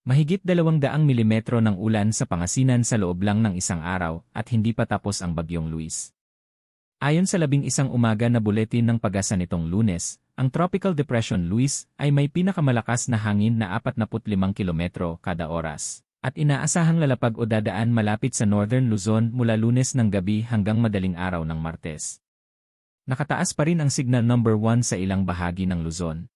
Mahigit 200 milimetro ng ulan sa Pangasinan sa loob lang ng isang araw at hindi pa tapos ang Bagyong Luis. Ayon sa 11 umaga na buletin ng Pag-asa nitong Lunes, ang Tropical Depression Luis ay may pinakamalakas na hangin na 45 kilometro kada oras at inaasahang lalapag o dadaan malapit sa Northern Luzon mula Lunes ng gabi hanggang madaling araw ng Martes. Nakataas pa rin ang signal number 1 sa ilang bahagi ng Luzon.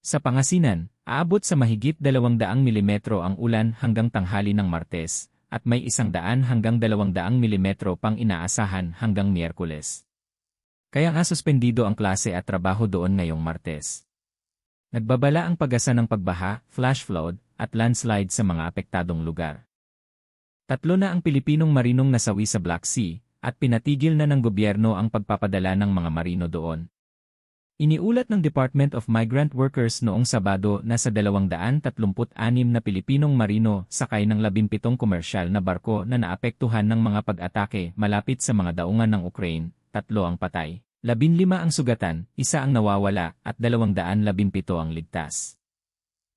Sa Pangasinan, aabot sa mahigit 200 milimetro ang ulan hanggang tanghali ng Martes, at may 100 hanggang 200 milimetro pang inaasahan hanggang Miyerkules. Kaya nga suspendido ang klase at trabaho doon ngayong Martes. Nagbabala ang Pag-asa ng pagbaha, flash flood, at landslide sa mga apektadong lugar. 3 na ang Pilipinong marinong nasawi sa Black Sea, at pinatigil na ng gobyerno ang pagpapadala ng mga marino doon. Iniulat ng Department of Migrant Workers noong Sabado na sa 236 na Pilipinong marino sakay ng 17 komersyal na barko na naapektuhan ng mga pag-atake malapit sa mga daungan ng Ukraine, 3 ang patay, 15 ang sugatan, 1 ang nawawala at 217 ang ligtas.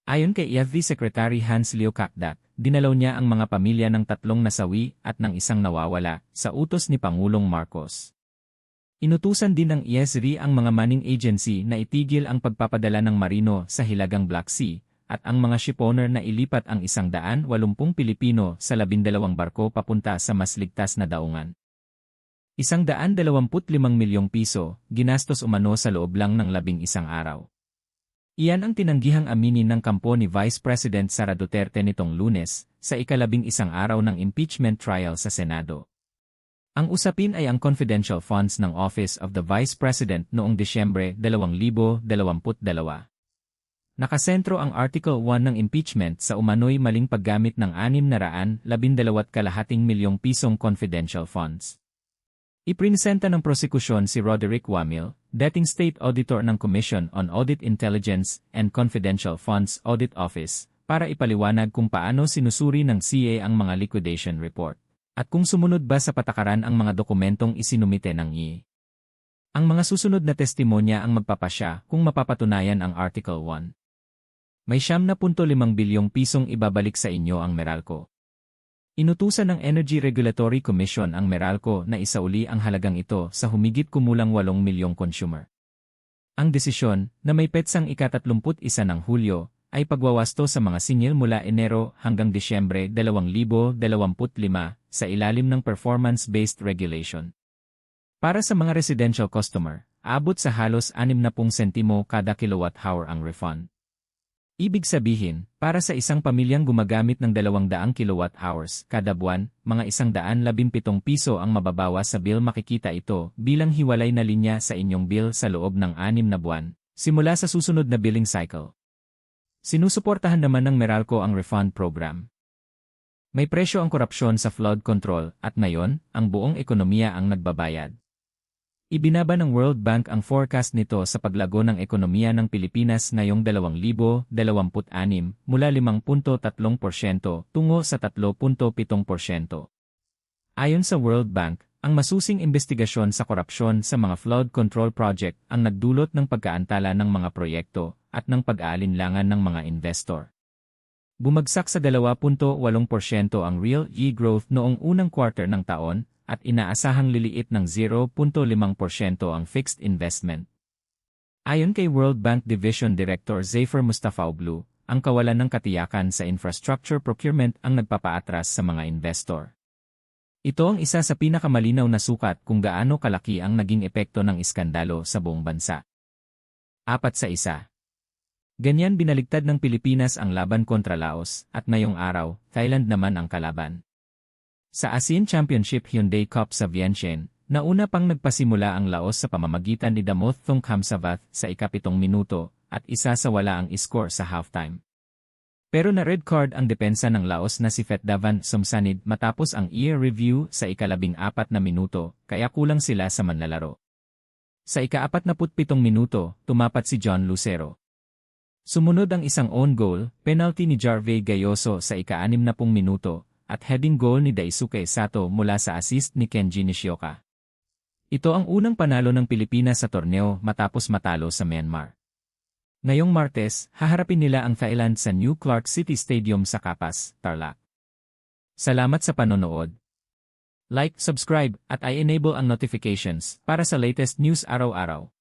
Ayon kay EFV Secretary Hans Leo Kakdak, dinalaw niya ang mga pamilya ng 3 nasawi at ng 1 nawawala sa utos ni Pangulong Marcos. Inutusan din ng ESRI ang mga manning agency na itigil ang pagpapadala ng marino sa Hilagang Black Sea at ang mga shipowner na ilipat ang 180 Pilipino sa 12 barko papunta sa mas ligtas na daungan. 125 milyong piso, ginastos umano sa loob lang ng 11 araw. Iyan ang tinanggihang aminin ng kampo ni Vice President Sara Duterte nitong Lunes sa ika-11 araw ng impeachment trial sa Senado. Ang usapin ay ang confidential funds ng Office of the Vice President noong Disyembre 2022. Nakasentro ang Article 1 ng impeachment sa umano'y maling paggamit ng 612.5 milyong pisong confidential funds. Iprinisenta ng prosekusyon si Roderick Wamil, dating State Auditor ng Commission on Audit Intelligence and Confidential Funds Audit Office, para ipaliwanag kung paano sinusuri ng CA ang mga liquidation report. At kung sumunod ba sa patakaran ang mga dokumentong isinumite ng IE. Ang mga susunod na testimonya ang magpapasya kung mapapatunayan ang Article 1. May 7.5 bilyong pisong ibabalik sa inyo ang Meralco. Inutusan ng Energy Regulatory Commission ang Meralco na isauli ang halagang ito sa humigit kumulang 8 milyong consumer. Ang desisyon, na may petsang ika-31 ng Hulyo, ay pagwawasto sa mga singil mula Enero hanggang Disyembre 2025 sa ilalim ng performance-based regulation. Para sa mga residential customer, aabot sa halos 60 sentimo kada kilowatt-hour ang refund. Ibig sabihin, para sa isang pamilyang gumagamit ng 200 kilowatt-hours kada buwan, mga 117 piso ang mababawas sa bill. Makikita ito bilang hiwalay na linya sa inyong bill sa loob ng 6 na buwan, simula sa susunod na billing cycle. Sinusuportahan naman ng Meralco ang refund program. May presyo ang korupsyon sa flood control at ngayon, ang buong ekonomiya ang nagbabayad. Ibinaba ng World Bank ang forecast nito sa paglago ng ekonomiya ng Pilipinas ngayong 2026 mula 5.3% tungo sa 3.7%. Ayon sa World Bank, ang masusing investigasyon sa korupsyon sa mga flood control project ang nagdulot ng pagkaantala ng mga proyekto at ng pag-aalinlangan ng mga investor. Bumagsak sa 2.8% ang real GDP growth noong unang quarter ng taon at inaasahang liliit ng 0.5% ang fixed investment. Ayon kay World Bank Division Director Zafar Mustafaoglu, ang kawalan ng katiyakan sa infrastructure procurement ang nagpapaatras sa mga investor. Ito ang isa sa pinakamalinaw na sukat kung gaano kalaki ang naging epekto ng iskandalo sa buong bansa. 4-1. Ganyan binaligtad ng Pilipinas ang laban kontra Laos at ngayong araw, Thailand naman ang kalaban. Sa ASEAN Championship Hyundai Cup sa Vientiane, nauna pang nagpasimula ang Laos sa pamamagitan ni Damoth Thongkhamsavath sa ika-7 minuto at 1-0 ang iskor sa halftime. Pero na red card ang depensa ng Laos na si Fetdavan Somsanid matapos ang ear review sa ika-14 na minuto, kaya kulang sila sa manlalaro. Sa ika-47 minuto, tumapat si John Lucero. Sumunod ang isang own goal, penalty ni Jarvey Gayoso sa ika-60 minuto, at heading goal ni Daisuke Sato mula sa assist ni Kenji Nishioka. Ito ang unang panalo ng Pilipinas sa torneo matapos matalo sa Myanmar. Ngayong Martes, haharapin nila ang Thailand sa New Clark City Stadium sa Capas, Tarlac. Salamat sa panonood. Like, subscribe, at i-enable ang notifications para sa latest news araw-araw.